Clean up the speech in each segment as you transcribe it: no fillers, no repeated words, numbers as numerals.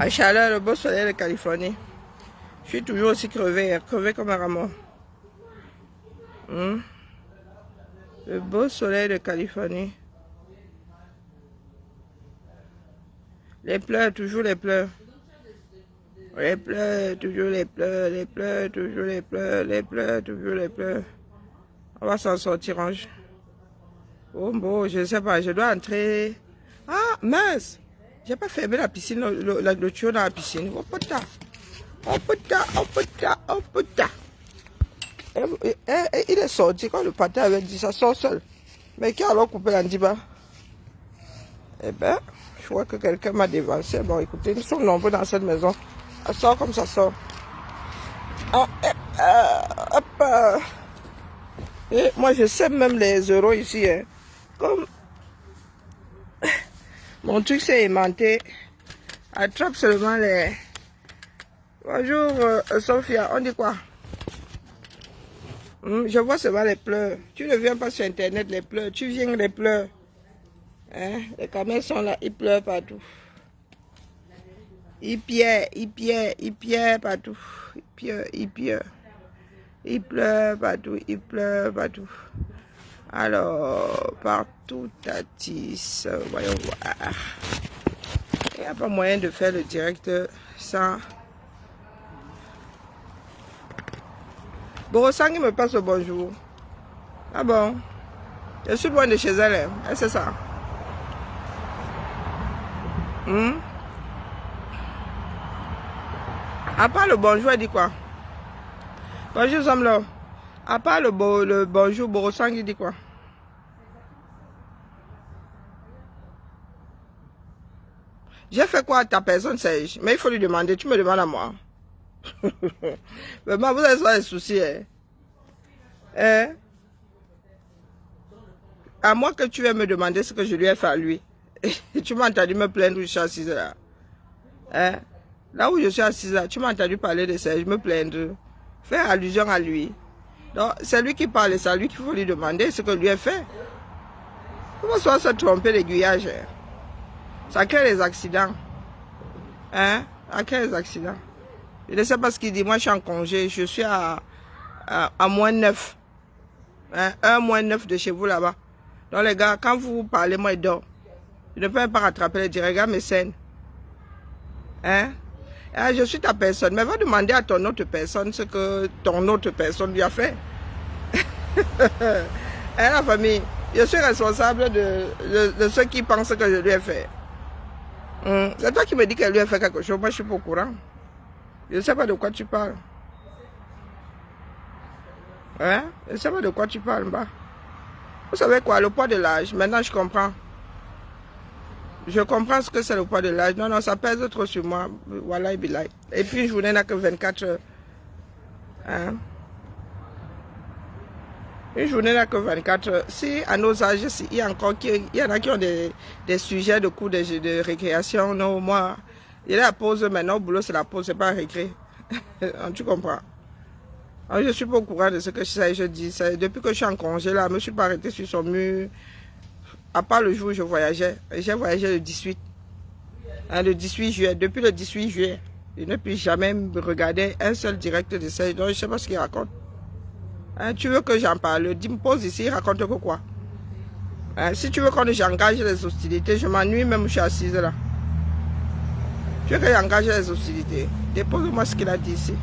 À chaleur, le beau soleil de Californie. Je suis toujours aussi crevé comme un rameau. Le beau soleil de Californie. Les pleurs, toujours les pleurs. Les pleurs, toujours les pleurs, les pleurs, toujours les pleurs, les pleurs, toujours les pleurs. On va s'en sortir, Ange. Oh bon, je ne sais pas, je dois entrer. Ah, mince! J'ai pas fermé la piscine, le tuyau dans la piscine. Oh putain! Oh putain! Oh putain! Oh putain! Il est sorti quand le patin avait dit ça sort seul. Mais qui a alors coupé l'andiba? Eh ben, je vois que quelqu'un m'a dévancé. Bon, écoutez, nous sommes nombreux dans cette maison. Ça sort comme ça sort. Oh, hop. Et moi, je sais même les euros ici. Hein. Comme mon truc s'est aimanté, attrape seulement les... Bonjour, Sophia, on dit quoi? Je vois seulement les pleurs. Tu ne viens pas sur Internet, les pleurs. Tu viens les pleurs. Hein? Les caméras sont là, ils pleurent partout. Ils pierrent partout. Ils pleurent partout. Alors, partout Tatis, voyons voir. Il n'y a pas moyen de faire le direct sans... Borosang me passe le bonjour. Ah bon? Je suis loin de chez elle, hein? C'est ça? À part le bonjour, elle dit quoi? Bonjour, Samlo. À part le bonjour, Borosang, il dit quoi? J'ai fait quoi à ta personne, Serge? Mais il faut lui demander, tu me demandes à moi. Mais moi, vous avez ça des soucis, hein? Hein? À moi que tu vas me demander ce que je lui ai fait à lui. Tu m'as entendu me plaindre où je suis assise là. Hein? Là où je suis assise là, tu m'as entendu parler de ça, je me plaindre. Faire allusion à lui. Donc, c'est lui qui parle, c'est à lui qu'il faut lui demander ce que lui a fait. Comment soit se tromper l'aiguillage? Hein? Ça crée des accidents. Hein? Ça crée des accidents. Je ne sais pas ce qu'il dit. Moi, je suis en congé. Je suis à -9. Hein? 1-9 de chez vous là-bas. Donc, les gars, quand vous parlez, moi, je dors. Je ne peux même pas rattraper les directs. Regarde mes scènes. Hein? Ah, je suis ta personne. Mais va demander à ton autre personne ce que ton autre personne lui a fait. Hein, la famille? Je suis responsable de ceux qui pensent que je lui ai fait. C'est toi qui me dis qu'elle lui a fait quelque chose. Moi, je ne suis pas au courant. Je ne sais pas de quoi tu parles. Hein? Je ne sais pas de quoi tu parles, bah. Vous savez quoi? Le poids de l'âge. Maintenant, je comprends. Je comprends ce que c'est le poids de l'âge. Non, non, ça pèse trop sur moi. Voilà, et puis, une journée n'a que 24 heures. Hein? Une journée n'a que 24 heures. Si, à nos âges, il y en a qui ont des sujets de cours de récréation. Non, moi, il y a la pause maintenant. Au boulot, c'est la pause, c'est pas un récré. Tu comprends? Alors, je ne suis pas au courant de ce que je dis. Depuis que je suis en congé, là, je ne me suis pas arrêté sur son mur. À part le jour où je voyageais. J'ai voyagé le 18. Hein, le 18 juillet. Depuis le 18 juillet, je ne puis jamais regarder un seul direct de ça. Donc, je ne sais pas ce qu'il raconte. Hein, tu veux que j'en parle? Dis-moi, pose ici, il raconte que quoi? Hein, si tu veux qu'on j'engage les hostilités, je m'ennuie même où je suis assise là. Tu veux que j'engage les hostilités? Dépose-moi ce qu'il a dit ici.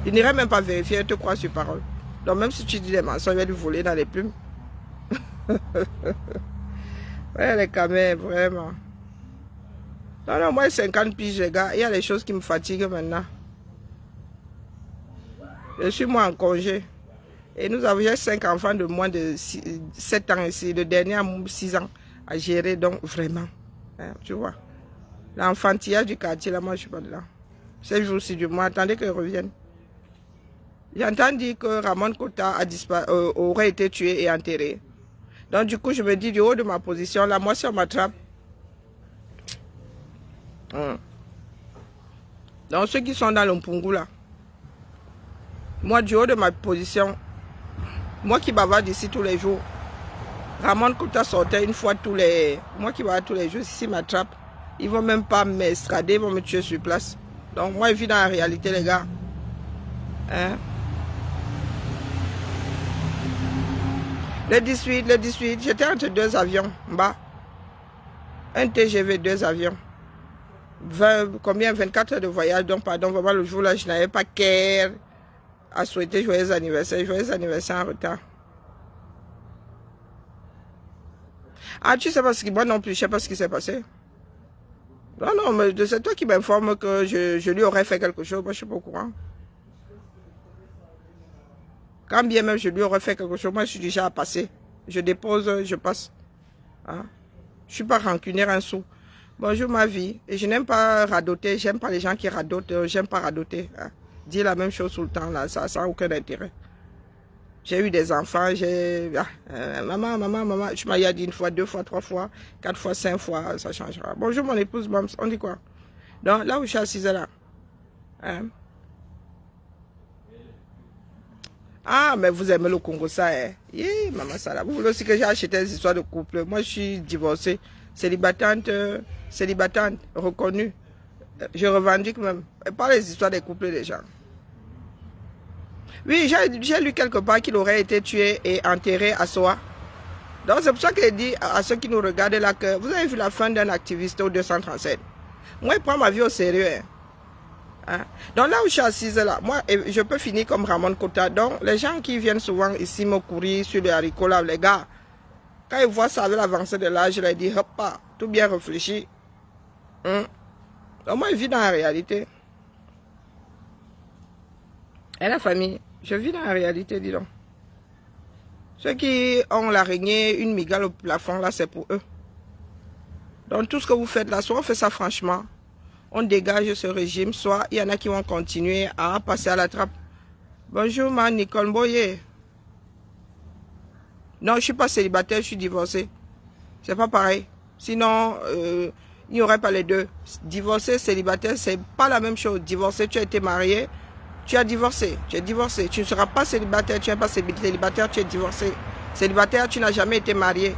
Il n'irait même pas vérifier, il te croit sur parole. Donc même si tu dis des mensonges, il va lui voler dans les plumes. Ouais, les caméras, vraiment. Non, non, moi, 50 piges, les gars, il y a des choses qui me fatiguent maintenant. Je suis moi en congé. Et nous avons 5 enfants de moins de 7 ans ici. Le dernier a 6 ans à gérer, donc vraiment. Hein, tu vois. L'enfantillage du quartier, là, moi, je ne suis pas dedans. 7 jours-ci du mois, attendez qu'ils reviennent. J'entends dire que Ramon Kota aurait été tué et enterré. Donc du coup, je me dis du haut de ma position, là, moi si on m'attrape. Donc ceux qui sont dans l'Ompungu là, moi du haut de ma position, moi qui bavarde ici tous les jours, Ramon Kota sortait une fois tous les... Moi qui bavarde tous les jours, ici m'attrape. Ils vont même pas m'estrader, ils vont me tuer sur place. Donc moi, je vis dans la réalité, les gars. Hein? Le 18, j'étais entre deux avions, en bas. Un TGV, deux avions. 24 heures de voyage. Donc, pardon, vraiment, le jour-là, je n'avais pas qu'à souhaiter joyeux anniversaire en retard. Ah, tu sais pas ce qui... Moi non plus, je sais pas ce qui s'est passé. Non, non, mais c'est toi qui m'informe que je lui aurais fait quelque chose. Moi, je suis pas au courant. Quand bien même je lui aurais fait quelque chose, moi, je suis déjà à passer. Je dépose, je passe. Hein? Je suis pas rancunière un sou. Bonjour ma vie. Et je n'aime pas radoter. J'aime pas les gens qui radotent. J'aime pas radoter. Hein? Dire la même chose tout le temps, là, ça n'a aucun intérêt. J'ai eu des enfants, maman, tu m'as dit une fois, 2 fois, 3 fois, 4 fois, 5 fois, ça changera. Bonjour mon épouse, Mams, on dit quoi? Donc là où je suis assise là. Hein? Ah, mais vous aimez le Congo, ça, hein? Yeah, maman, ça là. Vous voulez aussi que j'ai acheté des histoires de couple. Moi, je suis divorcée, célibatante, reconnue. Je revendique même. Et pas les histoires des couples des gens. Oui, j'ai lu quelque part qu'il aurait été tué et enterré à Soa. Donc c'est pour ça que je dis à ceux qui nous regardent là que vous avez vu la fin d'un activiste au 237. Moi, je prends ma vie au sérieux. Hein? Donc là où je suis assise là, moi, je peux finir comme Ramon Kota. Donc les gens qui viennent souvent ici me courir sur les haricots là, les gars, quand ils voient ça avec l'avancée de l'âge, je leur dis, hop, tout bien réfléchi. Hein? Donc moi, je vis dans la réalité. Et la famille, je vis dans la réalité, dis donc. Ceux qui ont l'araignée, une migale au plafond, là, c'est pour eux. Donc, tout ce que vous faites là, soit on fait ça franchement, on dégage ce régime, soit il y en a qui vont continuer à passer à la trappe. Bonjour, ma Nicole Boyer. Non, je ne suis pas célibataire, je suis divorcée. C'est pas pareil. Sinon, il n'y aurait pas les deux. Divorcé, célibataire, c'est pas la même chose. Divorcé, tu as été marié. Tu as divorcé, tu es divorcé. Tu ne seras pas célibataire, tu n'es pas célibataire, tu es divorcé. Célibataire, tu n'as jamais été marié.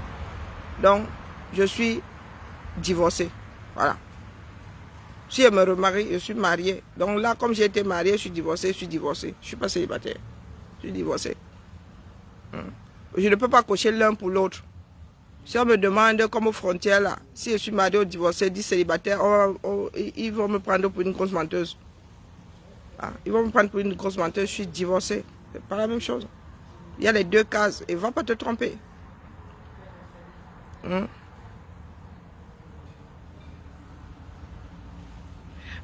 Donc, je suis divorcé. Voilà. Si je me remarie, je suis marié. Donc là, comme j'ai été marié, je suis divorcé, je suis divorcé. Je ne suis pas célibataire. Je suis divorcé. Je ne peux pas cocher l'un pour l'autre. Si on me demande, comme aux frontières là, si je suis marié ou divorcé, dit célibataire, ils vont me prendre pour une grosse menteuse. Ah, ils vont me prendre pour une grosse menteuse, je suis divorcé. C'est pas la même chose. Il y a les deux cases. Et va pas te tromper.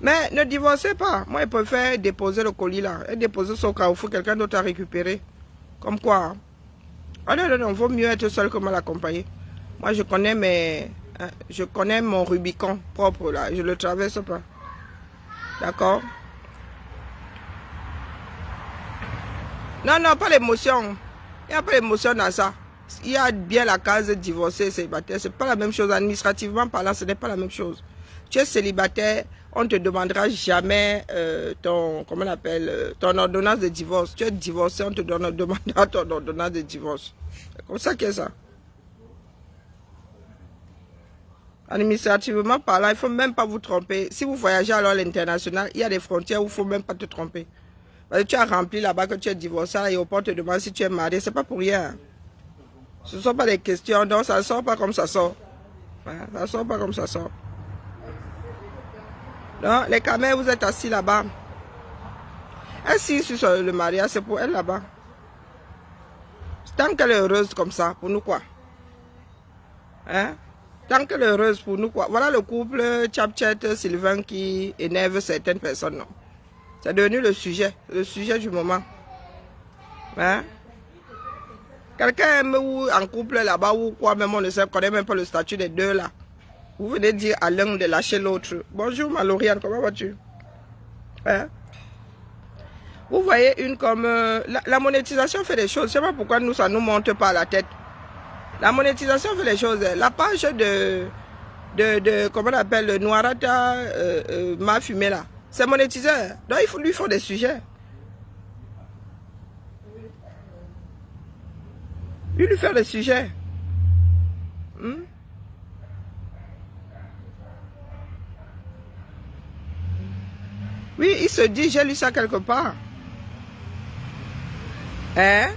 Mais ne divorcez pas. Moi, je préfère déposer le colis là. Et déposer son cas où il faut quelqu'un d'autre à récupérer. Comme quoi. Ah non, non, non. Vaut mieux être seul que mal accompagné. Moi, je connais mon Rubicon propre là. Je le traverse pas. D'accord? Non, non, pas l'émotion. Il n'y a pas d'émotion dans ça. Il y a bien la case divorcé, célibataire. Ce n'est pas la même chose. Administrativement parlant, ce n'est pas la même chose. Tu es célibataire, on ne te demandera jamais ton ordonnance de divorce. Tu es divorcé, on te demandera ton ordonnance de divorce. C'est comme ça qu'il y a ça. Administrativement parlant, il ne faut même pas vous tromper. Si vous voyagez alors à l'international, il y a des frontières où il ne faut même pas te tromper. Parce que tu as rempli là-bas que tu es divorcé, à l'aéroport te demande si tu es marié, c'est pas pour rien. Ce ne sont pas des questions, donc ça ne sort pas comme ça sort. Ça ne sort pas comme ça sort. Donc, les camels, vous êtes assis là-bas. Assis sur le mariage, c'est pour elle là-bas. Tant qu'elle est heureuse comme ça, pour nous quoi? Hein? Tant qu'elle est heureuse pour nous quoi? Voilà le couple Tchapchet Sylvain qui énerve certaines personnes, non? C'est devenu le sujet du moment. Hein? Quelqu'un aime ou en couple là-bas ou quoi, même on ne connaît même pas le statut des deux là. Vous venez dire à l'un de lâcher l'autre. Bonjour Maloriane, comment vas-tu? Hein? Vous voyez une comme... la monétisation fait des choses. Je ne sais pas pourquoi nous, ça ne nous monte pas à la tête. La monétisation fait des choses. La page de comment on appelle, le Noirata m'a fumé là. C'est monétisé. Donc il lui faut des sujets. Lui faire des sujets. Oui, il se dit, j'ai lu ça quelque part. Hein?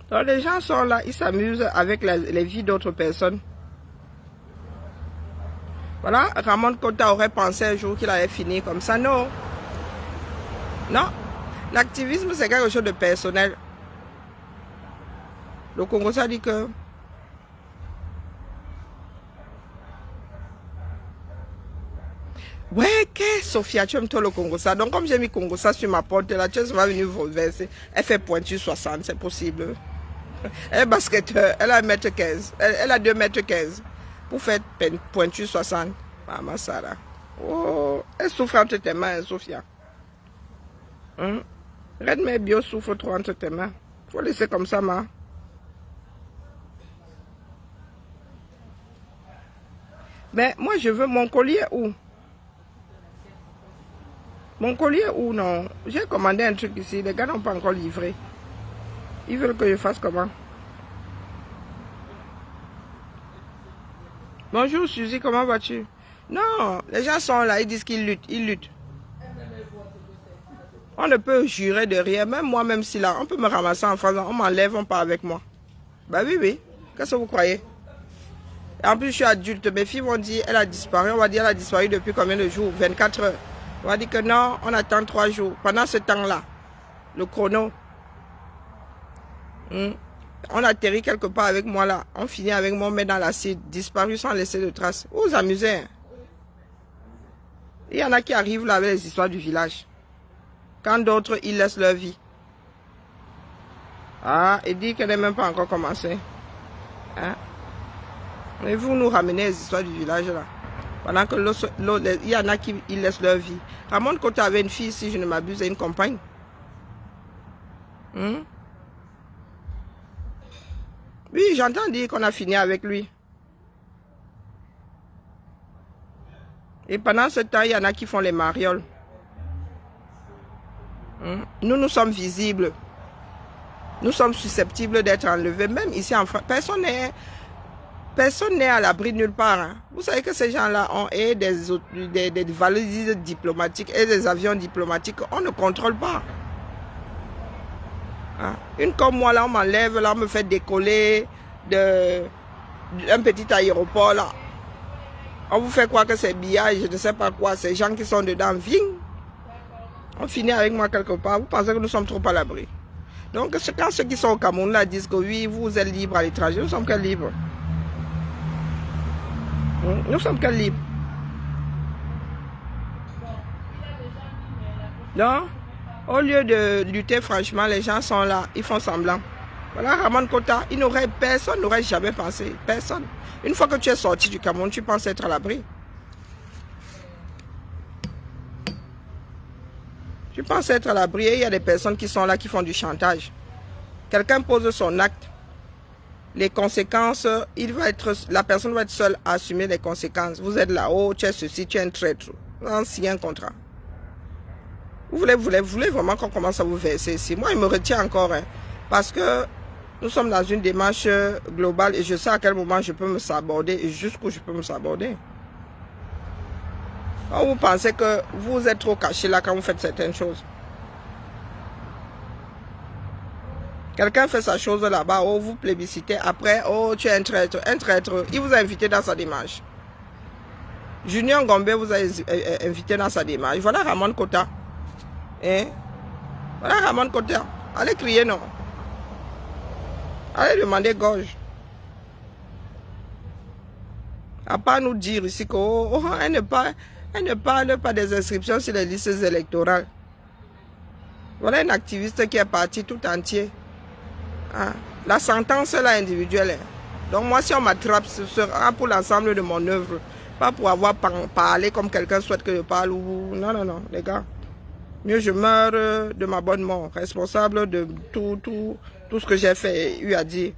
Donc les gens sont là, ils s'amusent avec les vies d'autres personnes. Voilà, Ramon Kota aurait pensé un jour qu'il allait finir comme ça. Non. Non. L'activisme, c'est quelque chose de personnel. Le Congo, ça dit que... Ouais, qu'est-ce Sophia, tu aimes toi le Congo ça. Donc comme j'ai mis Congo ça sur ma porte, là, tu es venue verser. Elle fait pointu 60, c'est possible. Elle est basketteur, elle a 1m15. Elle a 2m15. Pour faire pointu 60. Maman Sarah. Oh, elle souffre entre tes mains, Sophia. Red mais bio souffre trop entre tes mains. Faut laisser comme ça, ma. Mais moi, je veux mon collier où? Mon collier où non? J'ai commandé un truc ici. Les gars n'ont pas encore livré. Ils veulent que je fasse comment? Bonjour Suzy, comment vas-tu? Non, les gens sont là, ils disent qu'ils luttent, ils luttent. On ne peut jurer de rien, même moi, même si là, on peut me ramasser en faisant, on m'enlève, on part avec moi. Bah oui, oui, qu'est-ce que vous croyez? Et en plus, je suis adulte, mes filles vont dire, elle a disparu, on va dire, elle a disparu depuis combien de jours? 24 heures. On va dire que non, on attend 3 jours. Pendant ce temps-là, le chrono, on atterrit quelque part avec moi là, on finit avec moi, on met dans l'acide, disparu sans laisser de traces. Vous vous amusez, hein? Il y en a qui arrivent là avec les histoires du village. Quand d'autres, ils laissent leur vie. Ah, il dit qu'elle n'est même pas encore commencé. Hein? Mais vous nous ramenez les histoires du village là. Pendant que il y en a qui ils laissent leur vie. Ramon Kota avait une fille, si je ne m'abuse, et une compagne. Oui, j'entends dire qu'on a fini avec lui. Et pendant ce temps, il y en a qui font les marioles. Nous, nous sommes visibles. Nous sommes susceptibles d'être enlevés. Même ici en France, personne n'est à l'abri nulle part. Hein. Vous savez que ces gens-là ont des valises diplomatiques et des avions diplomatiques. On ne contrôle pas. Hein. Une comme moi, là, on m'enlève, là, on me fait décoller d'un petit aéroport, là. On vous fait croire que c'est billage, je ne sais pas quoi. Ces gens qui sont dedans, viennent. On finit avec moi quelque part. Vous pensez que nous sommes trop à l'abri. Donc, quand ceux qui sont au Cameroun là disent que oui, vous êtes libres à l'étranger, nous sommes que libres. Nous sommes que libres. Non? Au lieu de lutter, franchement, les gens sont là, ils font semblant. Voilà, Ramon Kota, personne n'aurait jamais pensé. Personne. Une fois que tu es sorti du Cameroun, tu penses être à l'abri. Tu penses être à l'abri et il y a des personnes qui sont là qui font du chantage. Quelqu'un pose son acte. Les conséquences, la personne va être seule à assumer les conséquences. Vous êtes là-haut, tu es ceci, tu es un traître. On signe un contrat. Vous voulez vraiment qu'on commence à vous verser ici. Moi, il me retient encore. Hein, parce que nous sommes dans une démarche globale et je sais à quel moment je peux me saborder et jusqu'où je peux me saborder. Quand vous pensez que vous êtes trop caché là quand vous faites certaines choses. Quelqu'un fait sa chose là-bas, oh, vous plébiscitez. Après, oh, tu es un traître. Un traître, il vous a invité dans sa démarche. Junior Gombe vous a invité dans sa démarche. Voilà Ramon Kota. Hein? Voilà Ramon Kota. Allez crier, non? Allez demander gorge. À part nous dire ici qu'elle ne parle pas des inscriptions sur les listes électorales. Voilà un activiste qui est parti tout entier. Hein? La sentence là individuelle. Donc moi si on m'attrape, ce sera pour l'ensemble de mon œuvre. Pas pour avoir parlé comme quelqu'un souhaite que je parle. Ou... Non, non, non, les gars. Mieux je meurs de ma bonne mort, responsable de tout ce que j'ai fait et eu à dire.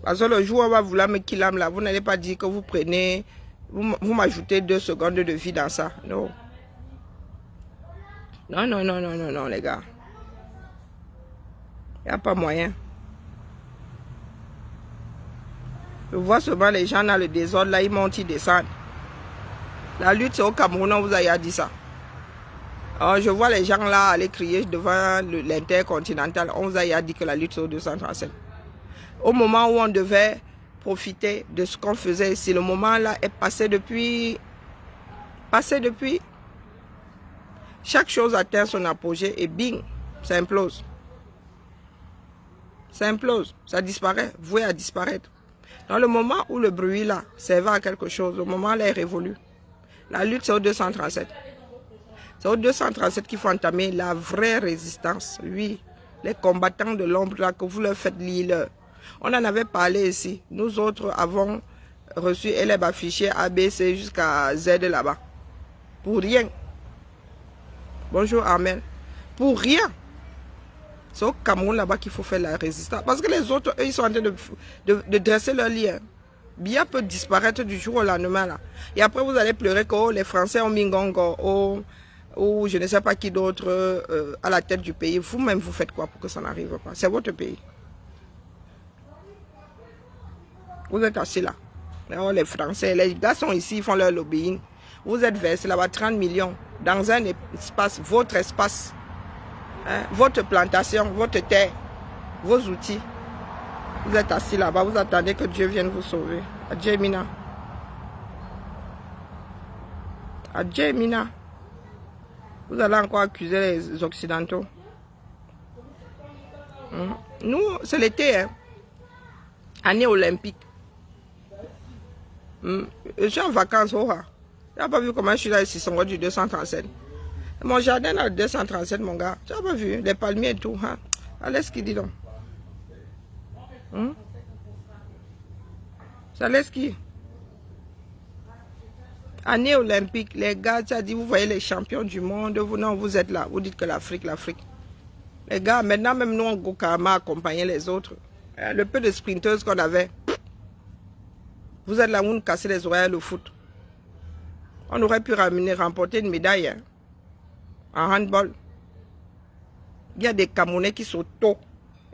Parce que le jour où on va vouloir me killer là, vous n'allez pas dire que vous prenez, vous m'ajoutez 2 secondes de vie dans ça. Non. Non, non, non, non, non, non, les gars. Il n'y a pas moyen. Je vois souvent les gens dans le désordre, là, ils montent, ils descendent. La lutte, c'est au Cameroun, on vous a dit ça. Alors, je vois les gens là aller crier devant l'intercontinental. On vous a dit que la lutte, c'est au 237. Au moment où on devait profiter de ce qu'on faisait ici, le moment là est passé depuis. Chaque chose atteint son apogée et bing, ça implose. Ça implose, ça disparaît, voué à disparaître. Dans le moment où le bruit là servait à quelque chose, le moment là est révolu. La lutte, c'est au 237. C'est au 237 qu'il faut entamer la vraie résistance. Oui, les combattants de l'ombre là, que vous leur faites lire. On en avait parlé ici. Nous autres avons reçu élèves affichés ABC jusqu'à Z là-bas. Pour rien. Bonjour Armel. Pour rien. C'est au Cameroun là-bas qu'il faut faire la résistance. Parce que les autres, eux, ils sont en train de dresser leur lien. Bien peut disparaître du jour au lendemain là. Et après vous allez pleurer que oh, les Français ont mis Ngongo, ou je ne sais pas qui d'autre à la tête du pays. Vous-même, vous faites quoi pour que ça n'arrive pas? C'est votre pays. Vous êtes assis là. Alors, les Français, les gars sont ici, ils font leur lobbying. Vous êtes versé là-bas 30 millions dans un espace, votre espace, hein, votre plantation, votre terre, vos outils. Vous êtes assis là-bas, vous attendez que Dieu vienne vous sauver. Adieu, Mina. Adieu, Mina. Vous allez encore accuser les Occidentaux. Nous, c'est l'été, hein. Année olympique. Je suis en vacances, oh. Tu n'as pas vu comment je suis là ici, son du 237. Mon jardin dans le 237, mon gars. Tu n'as pas vu les palmiers et tout. Hein? Allez, ce qu'il dit donc. Ça laisse qui? Année olympique, les gars, tu as dit, vous voyez les champions du monde, vous, non, vous êtes là, vous dites que l'Afrique. Les gars, maintenant même nous, on go carrément accompagner les autres. Le peu de sprinteuses qu'on avait, vous êtes là où nous cassez les oreilles le foot. On aurait pu remporter une médaille hein, en handball. Il y a des Camerounais qui sont tôt.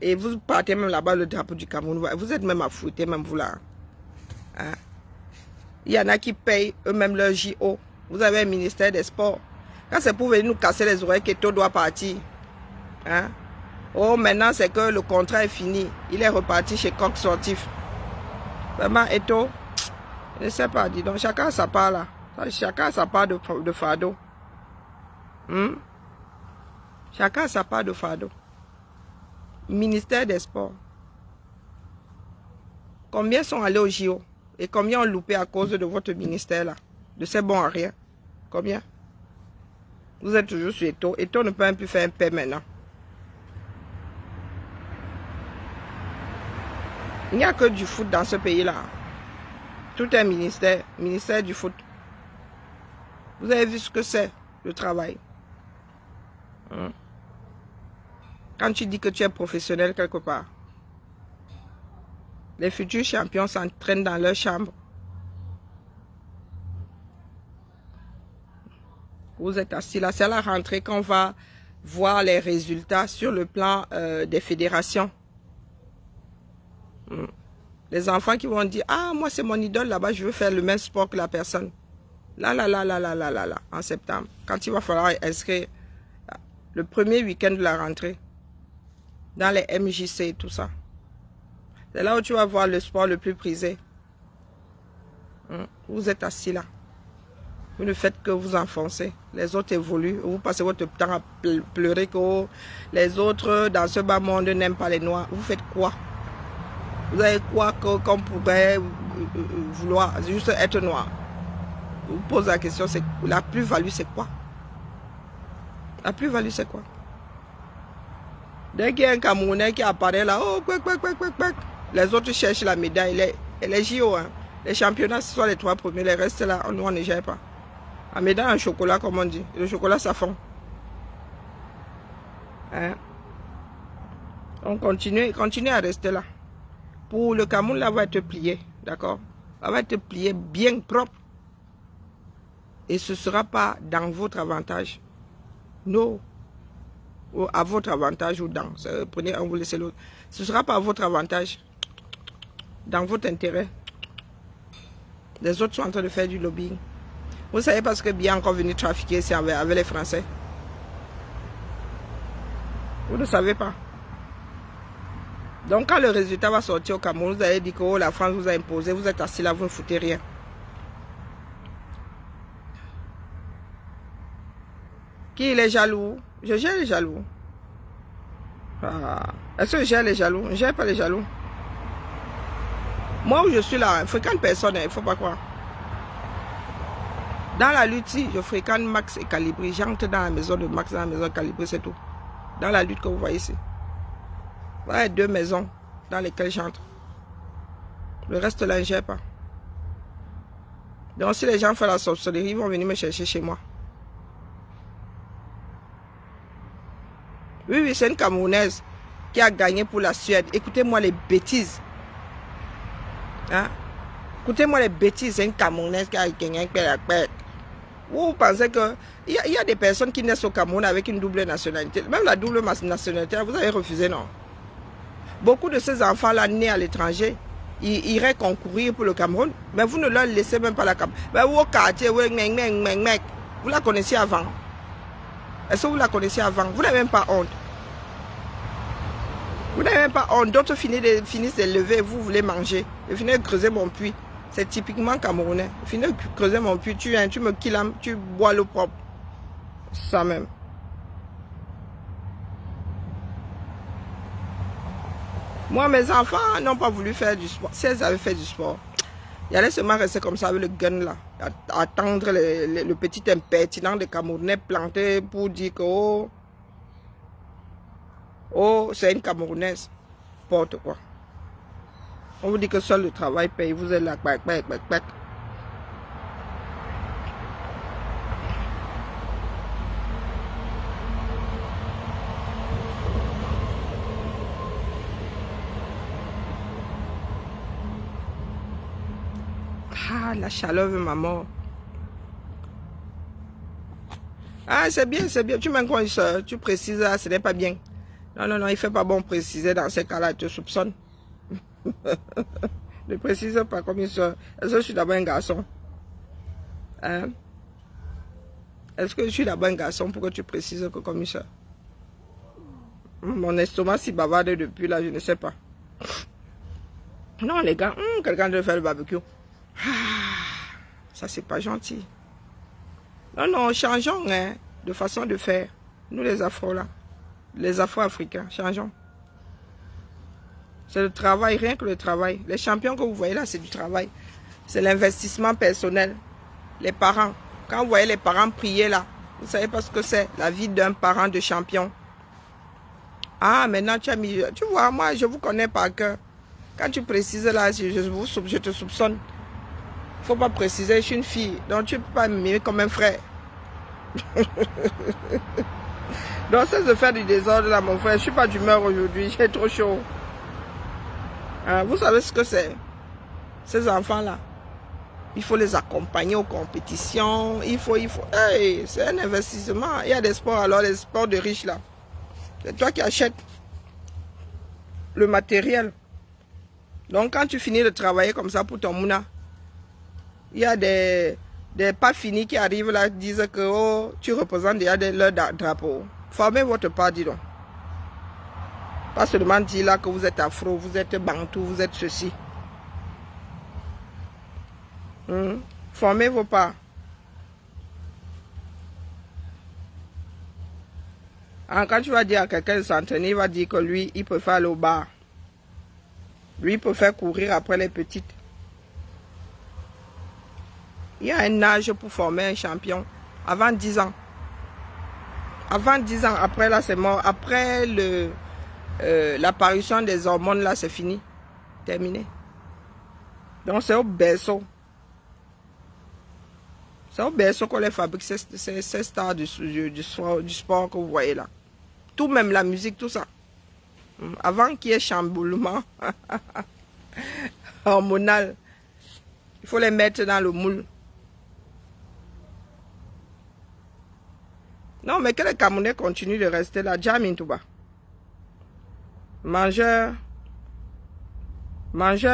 Et vous partez même là-bas le drapeau du Cameroun. Vous êtes même à fouetter, même vous là. Hein? Il y en a qui payent eux-mêmes leur JO. Vous avez un ministère des Sports. Quand c'est pour venir nous casser les oreilles, Keto doit partir. Hein? Oh, maintenant c'est que le contrat est fini. Il est reparti chez Coq Sportif. Vraiment, Eto, je ne sais pas, dis donc, chacun a sa part là. Chacun a sa part de fardeau. Chacun a sa part de fardeau. Ministère des Sports. Combien sont allés au JO? Et combien ont loupé à cause de votre ministère là? De ces bons à rien. Combien? Vous êtes toujours sur Eto. Eto ne peut même plus faire un paix maintenant. Il n'y a que du foot dans ce pays-là. Tout est ministère du foot. Vous avez vu ce que c'est, le travail. Quand tu dis que tu es professionnel quelque part, les futurs champions s'entraînent dans leur chambre. Vous êtes assis là, c'est à la rentrée qu'on va voir les résultats sur le plan des fédérations. Les enfants qui vont dire, ah, moi c'est mon idole là-bas, je veux faire le même sport que la personne. Là, en septembre, quand il va falloir inscrire le premier week-end de la rentrée, dans les MJC et tout ça. C'est là où tu vas voir le sport le plus prisé. Vous êtes assis là. Vous ne faites que vous enfoncer. Les autres évoluent. Vous passez votre temps à pleurer que les autres dans ce bas monde n'aiment pas les noirs. Vous faites quoi? Vous avez quoi qu'on pourrait vouloir juste être noir? Je vous pose la question, c'est la plus-value c'est quoi? La plus-value c'est quoi? Dès qu'il y a un Camerounais qui apparaît là, oh, les autres cherchent la médaille. Les JO, hein, les championnats, ce sont les 3 premiers, les restes là, nous on ne gère pas. La médaille en chocolat, comme on dit. Le chocolat, ça fond. Hein? On continue à rester là. Pour le Cameroun, là, va être plié. D'accord? Ça va être plié bien propre. Et ce ne sera pas dans votre avantage. Non. Ou à votre avantage ou dans. Prenez un, vous laissez l'autre. Ce ne sera pas à votre avantage. Dans votre intérêt. Les autres sont en train de faire du lobbying. Vous savez parce que bien encore venu trafiquer ici avec les Français. Vous ne savez pas. Donc quand le résultat va sortir au Cameroun, vous allez dire que oh, la France vous a imposé, vous êtes assis là, vous ne foutez rien. Qui il est jaloux? Je gère les jaloux. Ah. Est-ce que je gère les jaloux? Je ne gère pas les jaloux. Moi où je suis là, je fréquente personne, il ne faut pas croire. Dans la lutte, si je fréquente Max et Calibri, j'entre dans la maison de Max, dans la maison de Calibri, c'est tout. Dans la lutte que vous voyez ici. Voilà 2 maisons dans lesquelles j'entre. Le reste là, je ne gère pas. Donc si les gens font la sorcellerie, ils vont venir me chercher chez moi. Oui, oui, c'est une Camerounaise qui a gagné pour la Suède. Écoutez-moi les bêtises. Hein? Écoutez-moi les bêtises. C'est une Camerounaise qui a gagné. Vous pensez que il y a des personnes qui naissent au Cameroun avec une double nationalité. Même la double nationalité, vous avez refusé, non? Beaucoup de ces enfants-là nés à l'étranger, ils iraient concourir pour le Cameroun, mais vous ne leur laissez même pas la Cameroun. Mais vous, au quartier, vous la connaissiez avant. Est-ce que vous la connaissiez avant? Vous n'avez même pas honte. Vous n'avez même pas honte. D'autres finissent de lever, vous voulez manger. Et finissez de creuser mon puits. C'est typiquement camerounais. Finissez de creuser mon puits, tu viens, tu me killes, tu bois l'eau propre. Ça même. Moi, mes enfants n'ont pas voulu faire du sport. Si elles avaient fait du sport, ils allaient seulement rester comme ça avec le gun là. Attendre le petit impertinent des Camerounais planté pour dire que oh, c'est une Camerounaise. Porte quoi. On vous dit que seul le travail paye. Vous êtes là. Ah, la chaleur veut ma mort. Ah, c'est bien, c'est bien. Tu m'inquiètes, soeur. Tu précises, là, ce n'est pas bien. Non, non, non, il ne fait pas bon préciser dans ces cas-là. Tu soupçonnes. Ne précise pas comme une soeur. Est-ce que je suis d'abord un garçon? Hein? Est-ce que je suis d'abord un garçon pour que tu précises que comme une soeur? Mon estomac si bavarde depuis là, je ne sais pas. Non, les gars, quelqu'un doit faire le barbecue. Ah, ça, c'est pas gentil. Non, non, changeons hein, de façon de faire. Nous, les Afro, là. Les Afro-Africains, changeons. C'est le travail, rien que le travail. Les champions que vous voyez là, c'est du travail. C'est l'investissement personnel. Les parents. Quand vous voyez les parents prier là, vous savez pas ce que c'est, la vie d'un parent de champion. Ah, maintenant tu as mis... Tu vois, moi, je vous connais par cœur. Quand tu précises là, je te soupçonne. Il ne faut pas préciser, je suis une fille. Donc tu ne peux pas m'aimer comme un frère. Donc cesse de faire du désordre là, mon frère. Je ne suis pas d'humeur aujourd'hui, j'ai trop chaud. Hein, vous savez ce que c'est? Ces enfants-là. Il faut les accompagner aux compétitions. Il faut. Hey, c'est un investissement. Il y a des sports, alors les sports de riches là. C'est toi qui achètes le matériel. Donc quand tu finis de travailler comme ça pour ton mouna, il y a des pas finis qui arrivent là, qui disent que oh, tu représentes déjà leur drapeau. Formez votre part, dis donc. Pas seulement dire là que vous êtes afro, vous êtes bantou, vous êtes ceci. Formez vos parts. Quand tu vas dire à quelqu'un de s'entraîner, il va dire que lui, il peut faire aller au bar. Lui, il peut faire courir après les petites. Il y a un âge pour former un champion. Avant 10 ans. Avant 10 ans, après là, c'est mort. Après l'apparition des hormones, là, c'est fini. Terminé. Donc, c'est au berceau. C'est au berceau qu'on les fabrique, ces stars du sport que vous voyez là. Tout, même la musique, tout ça. Avant qu'il y ait chamboulement hormonal, il faut les mettre dans le moule. Non, mais que les Camerounais continuent de rester là. Jamin Touba. Mangeur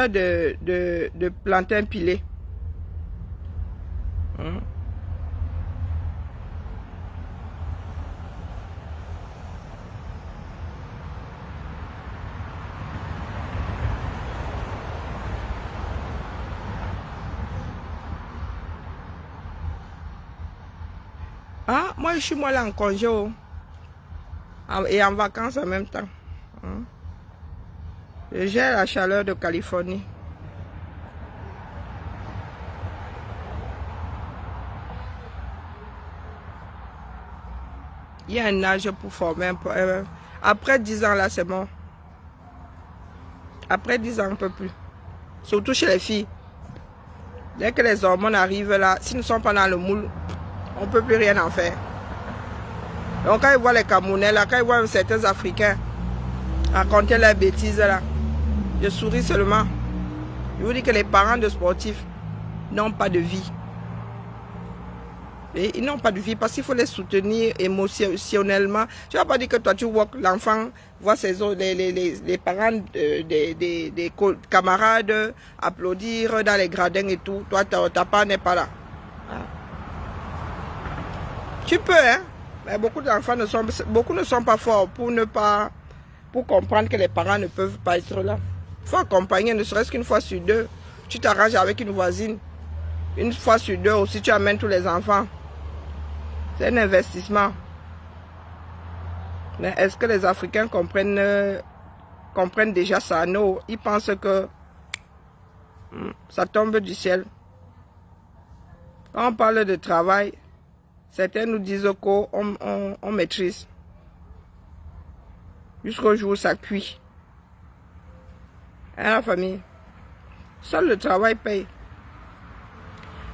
de plantain pilé. Ah, moi, je suis moi là en congé et en vacances en même temps. Je gère la chaleur de Californie. Il y a un âge pour former un peu. Après 10 ans, là, c'est bon. Après 10 ans, on ne peut plus. Surtout chez les filles. Dès que les hormones arrivent là, s'ils ne sont pas dans le moule, on ne peut plus rien en faire. Donc quand ils voient les Camerounais là, quand ils voient certains Africains raconter leurs bêtises là, je souris seulement. Je vous dis que les parents de sportifs n'ont pas de vie. Et ils n'ont pas de vie parce qu'il faut les soutenir émotionnellement. Tu ne vas pas dire que toi tu vois que l'enfant voit ses autres, les parents des camarades applaudir dans les gradins et tout. Toi, ta part n'est pas là. Tu peux, hein. Mais beaucoup d'enfants ne sont pas forts pour comprendre que les parents ne peuvent pas être là. Il faut accompagner, ne serait-ce qu'une fois sur deux. Tu t'arranges avec une voisine. Une fois sur deux aussi, tu amènes tous les enfants. C'est un investissement. Mais est-ce que les Africains comprennent déjà ça? Non, ils pensent que ça tombe du ciel. Quand on parle de travail, certains nous disent qu'on maîtrise. Jusqu'au jour où ça cuit. Hein, la famille? Seul le travail paye.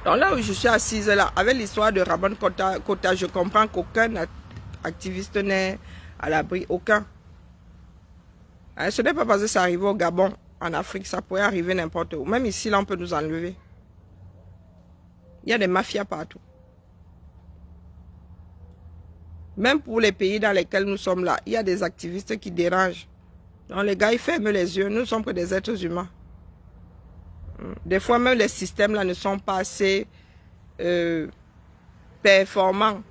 Donc là où je suis assise là, avec l'histoire de Rabon Kota, je comprends qu'aucun activiste n'est à l'abri. Aucun. Hein, ce n'est pas parce que ça arrive au Gabon, en Afrique, ça pourrait arriver n'importe où. Même ici, là, on peut nous enlever. Il y a des mafias partout. Même pour les pays dans lesquels nous sommes là, il y a des activistes qui dérangent. Donc les gars, ils ferment les yeux. Nous ne sommes que des êtres humains. Des fois, même les systèmes là ne sont pas assez performants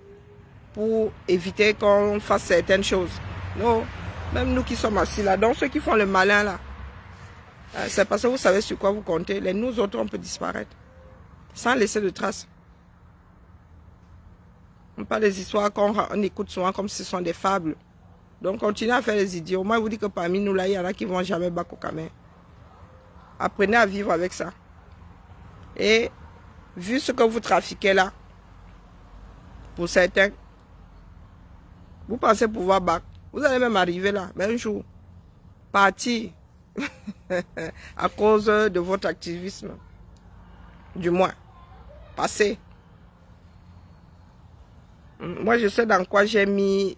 pour éviter qu'on fasse certaines choses. Non, même nous qui sommes assis là, donc ceux qui font le malin là, c'est parce que vous savez sur quoi vous comptez. Les nous autres, on peut disparaître sans laisser de traces. On parle des histoires qu'on écoute souvent comme si ce sont des fables. Donc, continuez à faire les idiots. Moi, je vous dis que parmi nous, là, il y en a qui ne vont jamais battre au camin. Apprenez à vivre avec ça. Et, vu ce que vous trafiquez là, pour certains, vous pensez pouvoir battre. Vous allez même arriver là, mais un jour, partir à cause de votre activisme. Du moins, passer. Moi, je sais dans quoi j'ai mis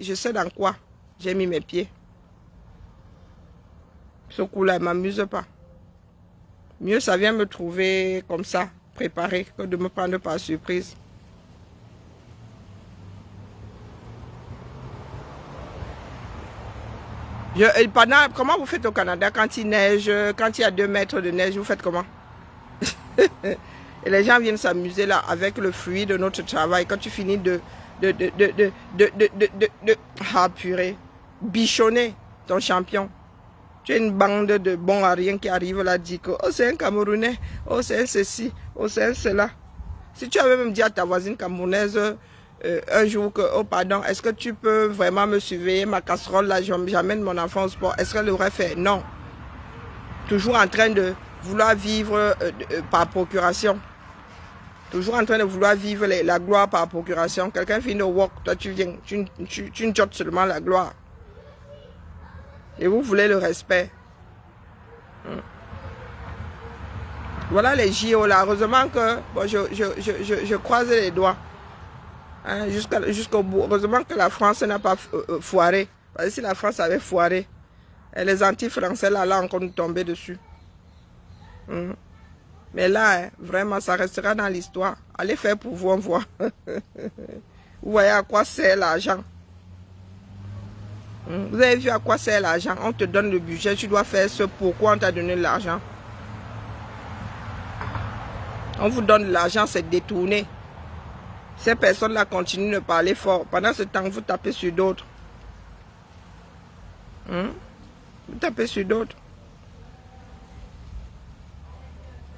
mes pieds. Ce coup-là, il ne m'amuse pas. Mieux, ça vient me trouver comme ça, préparé, que de me prendre par surprise. Comment vous faites au Canada quand il neige, quand il y a 2 mètres de neige, vous faites comment? Et les gens viennent s'amuser là avec le fruit de notre travail. Quand tu finis ah purée, bichonner ton champion. Tu as une bande de bons à rien qui arrivent là, dit que oh, c'est un Camerounais, oh c'est un ceci, oh c'est un cela. Si tu avais même dit à ta voisine camerounaise un jour que oh pardon, est-ce que tu peux vraiment me surveiller ma casserole là, j'amène mon enfant au sport, est-ce qu'elle aurait fait? Non. Toujours en train de vouloir vivre par procuration. Toujours en train de vouloir vivre la gloire par procuration. Quelqu'un finit au work, toi tu viens, tu ne jottes seulement la gloire. Et vous voulez le respect. Voilà les JO là. Heureusement que bon, je croise les doigts. Hein, jusqu'au bout. Heureusement que la France n'a pas foiré. Parce que si la France avait foiré, et les anti-français là encore nous tomber dessus. Mais là, hein, vraiment, ça restera dans l'histoire. Allez faire pour vous, on voit. Vous voyez à quoi sert l'argent. Vous avez vu à quoi sert l'argent. On te donne le budget, tu dois faire ce pourquoi on t'a donné l'argent. On vous donne l'argent, c'est détourné. Ces personnes-là continuent de parler fort. Pendant ce temps, vous tapez sur d'autres. Vous tapez sur d'autres.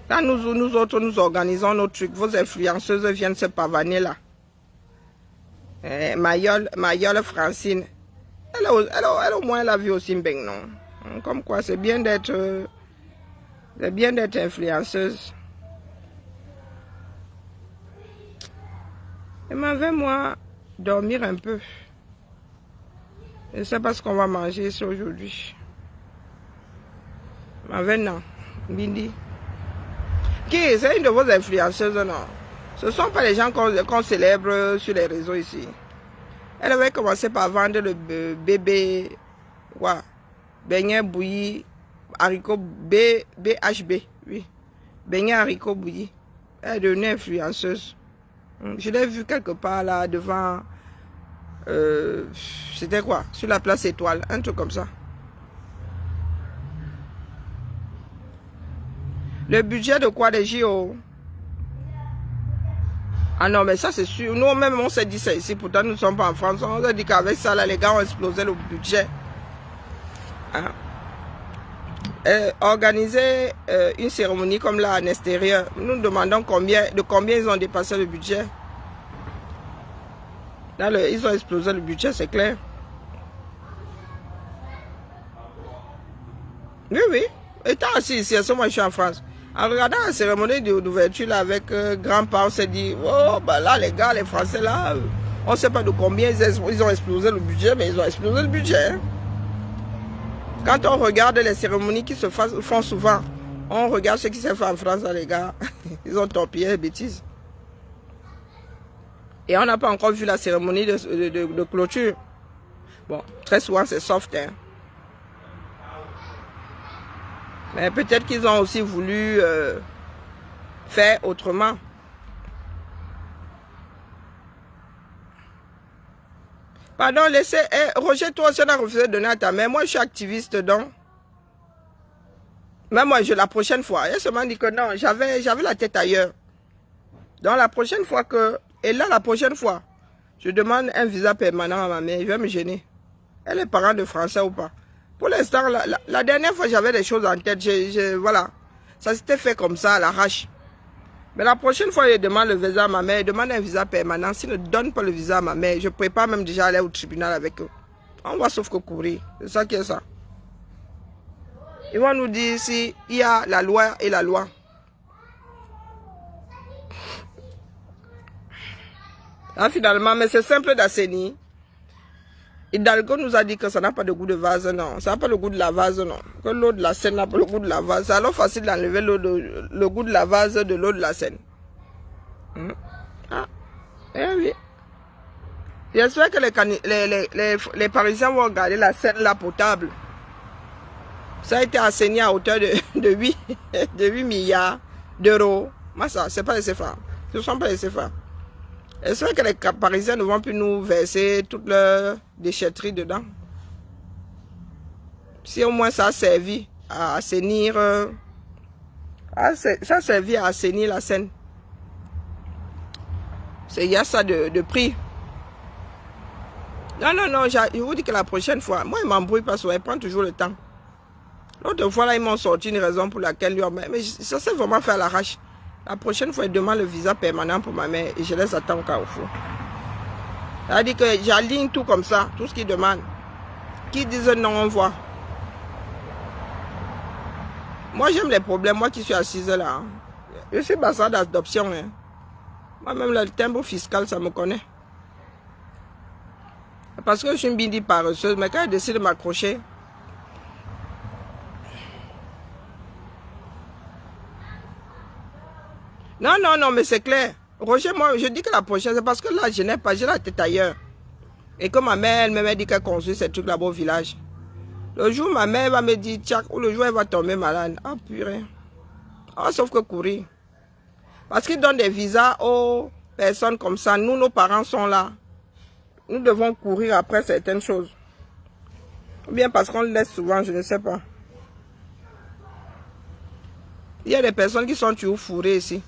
Quand nous autres, nous organisons nos trucs, vos influenceuses viennent se pavaner là. Mayol Francine. Elle au moins, elle a vu aussi Mbeng, non? Comme quoi, c'est bien d'être influenceuse. Et m'avait, moi, dormir un peu. Je ne sais pas ce qu'on va manger ici aujourd'hui. M'avait, non. Bindi. Qui? C'est une de vos influenceuses, non? Ce ne sont pas les gens qu'on célèbre sur les réseaux ici. Elle avait commencé par vendre le bébé, ouais, beignet bouilli, haricot BHB, oui, beignet haricot bouilli. Elle est devenue influenceuse. Je l'ai vue quelque part là devant, c'était quoi? Sur la place Étoile, un truc comme ça. Le budget de quoi des JO? Ah non, mais ça c'est sûr. Nous-mêmes, on s'est dit ça ici. Pourtant, nous ne sommes pas en France. On s'est dit qu'avec ça, là, les gars ont explosé le budget. Hein? Organiser une cérémonie comme là en extérieur, nous demandons de combien ils ont dépassé le budget. Là, ils ont explosé le budget, c'est clair. Oui, oui. Étant assis ici, à ce moment, je suis en France. En regardant la cérémonie d'ouverture là avec grand-père, on s'est dit, oh, bah là, les gars, les Français là, on ne sait pas de combien ils ont explosé le budget, mais ils ont explosé le budget. Hein. Quand on regarde les cérémonies qui se font souvent, on regarde ce qui s'est fait en France, là, les gars. Ils ont torpillé les bêtises. Et on n'a pas encore vu la cérémonie de clôture. Bon, très souvent, c'est soft, hein. Mais peut-être qu'ils ont aussi voulu faire autrement. Pardon, laissez... Roger, toi aussi, on a refusé de donner à ta mère. Moi, je suis activiste, donc... Mais moi, la prochaine fois, elle se m'a dit que non, j'avais la tête ailleurs. Donc, la prochaine fois que... Et là, la prochaine fois, je demande un visa permanent à ma mère. Je vais me gêner. Elle est parent de français ou pas? Pour l'instant, la dernière fois, j'avais des choses en tête. Voilà. Ça s'était fait comme ça, à l'arrache. Mais la prochaine fois, je demande le visa à ma mère. Je demande un visa permanent. S'ils ne donnent pas le visa à ma mère, je prépare même déjà aller au tribunal avec eux. On va sauf que courir. C'est ça qui est ça. Ils vont nous dire s'il y a la loi et la loi. Là, finalement, mais c'est simple d'assainir. Hidalgo nous a dit que ça n'a pas de goût de vase, non. Ça n'a pas le goût de la vase, non. Que l'eau de la Seine n'a pas le goût de la vase. C'est alors facile d'enlever le goût de la vase de l'eau de la Seine. Ah, eh oui. J'espère que les Parisiens vont regarder la Seine là potable. Ça a été assaini à hauteur de 8 milliards d'euros. Mais ça, c'est pas les CFA. Ce ne sont pas les CFA. J'espère que les Parisiens ne vont plus nous verser toute leur déchetterie dedans. Si au moins ça a servi à assainir, ça a servi à assainir la Seine. Il y a ça de prix. Non, je vous dis que la prochaine fois, moi, ils m'embrouillent pas souvent, ils prennent toujours le temps. L'autre fois, là, ils m'ont sorti une raison pour laquelle, mais ça s'est vraiment fait à l'arrache. La prochaine fois, ils demandent le visa permanent pour ma mère et je les attends au Carrefour. C'est-à-dire que j'aligne tout comme ça, tout ce qu'ils demandent. Qui disent non, on voit. Moi, j'aime les problèmes, moi qui suis assise là. Hein. Je suis bassard d'adoption. Hein. Moi-même, le timbre fiscal, ça me connaît. Parce que je suis une bindi paresseuse, mais quand elle décide de m'accrocher, non, mais c'est clair. Roger, moi, je dis que la prochaine, c'est parce que là, je n'ai pas, j'ai la tête ailleurs. Et que ma mère elle-même a dit qu'elle construit ces trucs là-bas au village. Le jour où ma mère va me dire, tchac, ou le jour où elle va tomber malade. Ah, purée. Ah, sauf que courir. Parce qu'ils donnent des visas aux personnes comme ça. Nous, nos parents sont là. Nous devons courir après certaines choses. Ou bien parce qu'on le laisse souvent, je ne sais pas. Il y a des personnes qui sont toujours fourrées ici.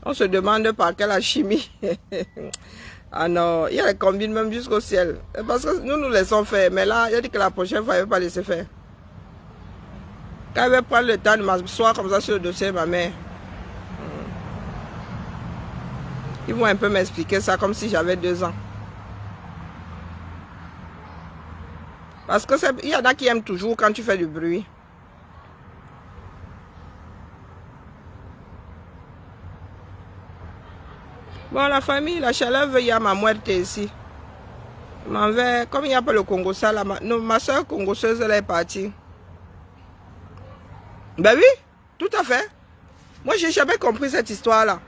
On se demande par quelle chimie. Ah non, il y a des combines même jusqu'au ciel. Parce que nous laissons faire. Mais là, il a dit que la prochaine fois, il ne va pas laisser faire. Quand il va prendre le temps de m'asseoir comme ça sur le dossier de ma mère. Ils vont un peu m'expliquer ça comme si j'avais 2 ans. Parce que il y en a qui aiment toujours quand tu fais du bruit. Bon, la famille, la chaleur veut y a ma muerte ici. Comme il n'y a pas le Congo, ça, là, ma soeur congoseuse, elle est partie. Ben oui, tout à fait. Moi, j'ai jamais compris cette histoire-là.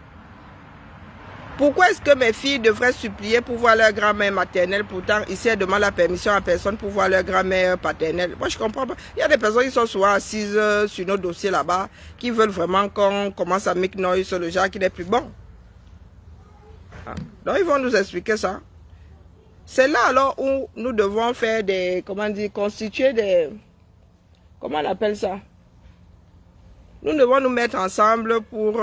Pourquoi est-ce que mes filles devraient supplier pour voir leur grand-mère maternelle? Pourtant, ici, elles demandent la permission à personne pour voir leur grand-mère paternelle. Moi, je comprends pas. Il y a des personnes qui sont souvent assises sur nos dossiers là-bas, qui veulent vraiment qu'on commence à make noise sur le genre qui n'est plus bon. Donc, ils vont nous expliquer ça. C'est là alors où nous devons faire des, comment dire, constituer des, comment on appelle ça? Nous devons nous mettre ensemble pour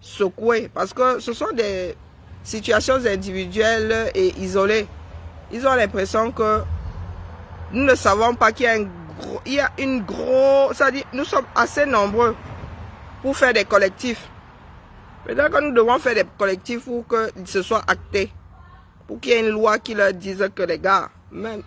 secouer. Parce que ce sont des situations individuelles et isolées. Ils ont l'impression que nous ne savons pas qu'il y a une grosse... C'est-à-dire, nous sommes assez nombreux pour faire des collectifs. Peut-être que nous devons faire des collectifs pour que ce soit acté. Pour qu'il y ait une loi qui leur dise que les gars, même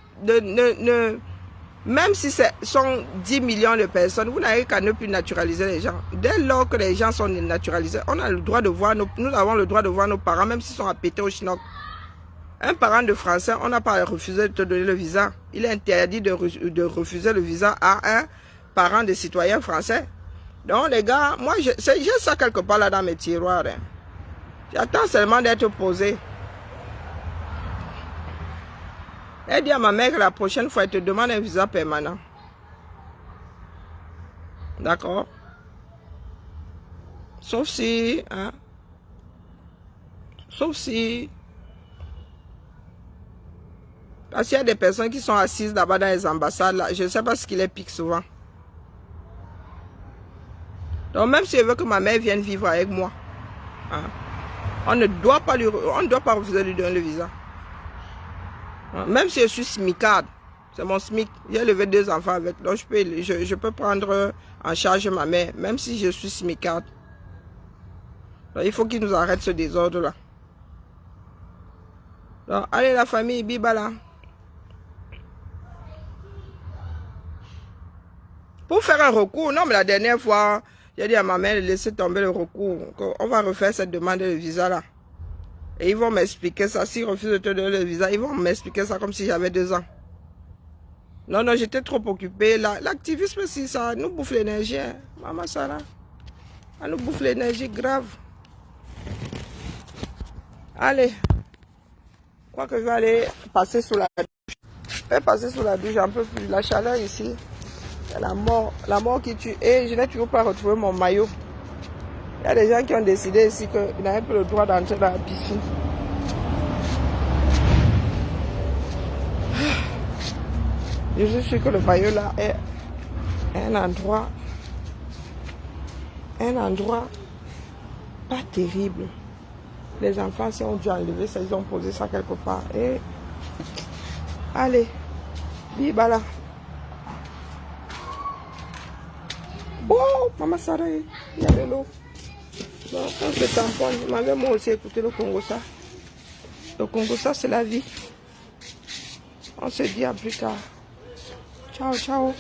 si ce sont 10 millions de personnes, vous n'avez qu'à ne plus naturaliser les gens. Dès lors que les gens sont naturalisés, on a le droit de voir nous avons le droit de voir nos parents, même s'ils sont à péter au chinook. Un parent de Français, on n'a pas refusé de te donner le visa. Il est interdit de refuser le visa à un parent de citoyen français. Donc les gars, moi j'ai ça quelque part là dans mes tiroirs. Hein. J'attends seulement d'être posé. Elle dit à ma mère que la prochaine fois, elle te demande un visa permanent. D'accord? Sauf si... Hein? Sauf si... Parce qu'il y a des personnes qui sont assises là-bas dans les ambassades. Là, je ne sais pas ce qui les pique souvent. Donc même si elle veut que ma mère vienne vivre avec moi, hein, on ne doit pas refuser de lui donner le visa. Même si je suis SMICAD, c'est mon SMIC, j'ai élevé 2 enfants avec, donc je peux prendre en charge ma mère, même si je suis SMICAD. Donc il faut qu'ils nous arrêtent ce désordre-là. Donc allez la famille, bibala. Pour faire un recours, non mais la dernière fois, j'ai dit à ma mère de laisser tomber le recours, on va refaire cette demande de visa-là. Et ils vont m'expliquer ça. S'ils refusent de te donner le visa, ils vont m'expliquer ça comme si j'avais 2 ans. Non, non, j'étais trop occupée. L'activisme, si ça nous bouffe l'énergie. Hein. Maman Sarah, ça nous bouffe l'énergie grave. Allez. Je crois que je vais aller passer sous la douche. Je vais passer sous la douche un peu plus. La chaleur ici. C'est la mort qui tue. Et je n'ai toujours pas retrouvé mon maillot. Il y a des gens qui ont décidé ici qu'ils n'avaient pas le droit d'entrer dans la piscine. Je suis sûr que le maillot là est un endroit pas terrible. Les enfants, si on dû enlever ça, ils ont posé ça quelque part. Et allez, bibala. Oh, maman Sarah, il y avait l'eau. Donc, quand je tamponne, je m'avais moi aussi écouté le Congo ça. Le Congo ça, c'est la vie. On se dit à plus tard. Ciao, ciao.